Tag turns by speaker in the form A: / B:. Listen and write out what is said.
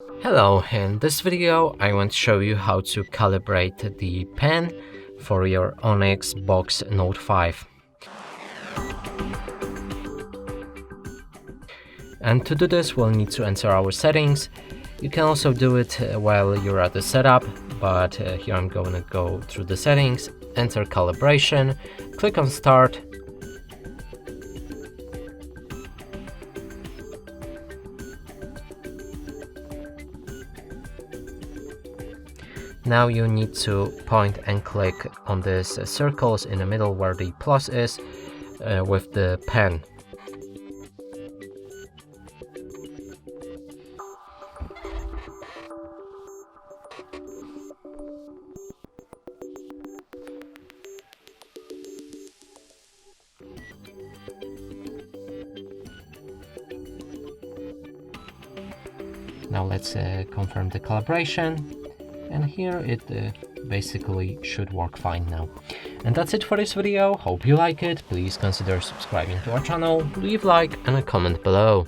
A: Hello, in this video I want to show you how to calibrate the pen for your Onyx Boox Note 5. And to do this we'll need to enter our settings. You can also do it while you're at the setup, but here I'm going to go through the settings, enter calibration, click on start. Now you need to point and click on these circles in the middle where the plus is with the pen. Now let's confirm the calibration. And here it basically should work fine now. And that's it for this video. Hope you like it. Please consider subscribing to our channel, leave a like and a comment below.